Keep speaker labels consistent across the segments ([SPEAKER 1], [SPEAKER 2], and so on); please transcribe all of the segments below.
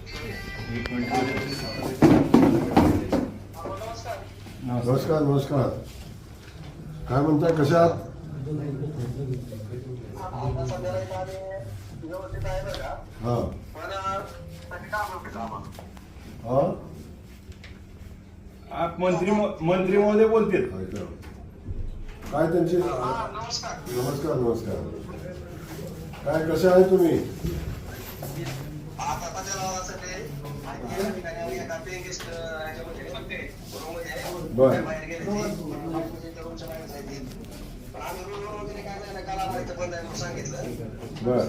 [SPEAKER 1] एक मिनिट.
[SPEAKER 2] नमस्कार नमस्कार. काय म्हणताय, कशा आहात? हा हा
[SPEAKER 1] आप मंत्री महोदय बोलतील.
[SPEAKER 2] ऐका. काय त्यांची नमस्कार नमस्कार. काय कसे आहे तुम्ही? बर बर.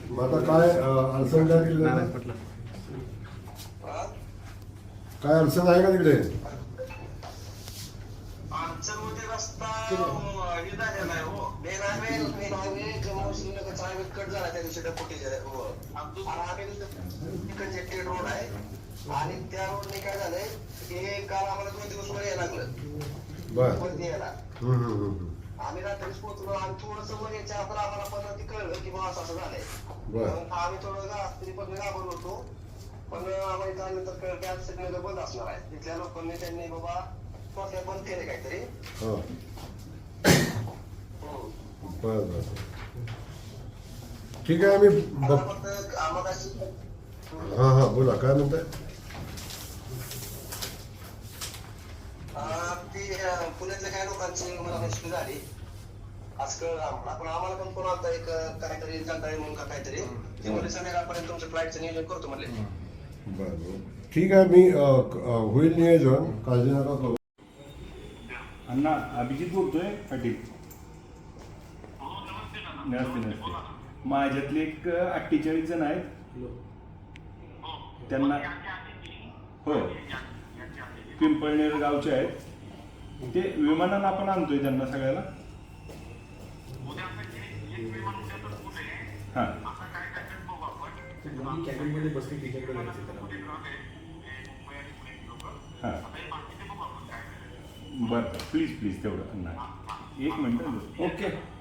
[SPEAKER 2] मग आता काय अडचण काय केली? काय अडचण आहे का तिकडे?
[SPEAKER 3] अडचणमध्ये रस्ता हे झालेला आहे हो. मेन हायवे जम्मू श्रीनगरचा हायवे कट झाला त्या दिवशी डेपोटीच्या कंजेक्टेड रोड आहे. आणि त्या रोडने काय झालंय, हे काल आम्हाला 2 दिवस वर यायला लागलं.
[SPEAKER 2] बर.
[SPEAKER 3] वरती यायला आम्ही रात्रीच पोहोचलो आणि थोडस वर यायच्या अगोदर आम्हाला पण ती कळलं की बाबा असं झालंय.
[SPEAKER 2] बर.
[SPEAKER 3] आम्ही थोडं तरी पण घाबरलो होतो. पण आम्हाला त्यानंतर कळलं की आज सिग्नल बंद असणार आहे. तिथल्या लोकांनी त्यांनी बाबा थोडक्यात बंद केले काहीतरी.
[SPEAKER 2] हा. बर बर. ठीक आहे. आम्ही
[SPEAKER 3] फक्त आम्हाला
[SPEAKER 2] हा हा बोला, काय म्हणताय?
[SPEAKER 3] ती पुण्यातल्या काही लोकांची मला निष्ठी झाली. आज कळलं आम्हाला. पण आम्हाला पण फोन आलता एक काहीतरी जनता म्हणून का काहीतरी. ते म्हणजे संध्याकाळपर्यंत तुमच्या फ्लाईटचं नियोजन करतो म्हणले.
[SPEAKER 2] बर बर. ठीक आहे. मी होईल नियोजन, काळजी नका करू.
[SPEAKER 1] अण्णा अभिजित बोलतोय पाटील. नमस्ते नमस्ते. माझ्यातले एक 48 जण आहेत. त्यांना हो पिंपळनेर गावचे आहेत. ते विमानानं आपण आणतोय त्यांना सगळ्याला. हां हां बरं प्लीज प्लीज तेवढं अण्णा 1 मिनिट. ओके.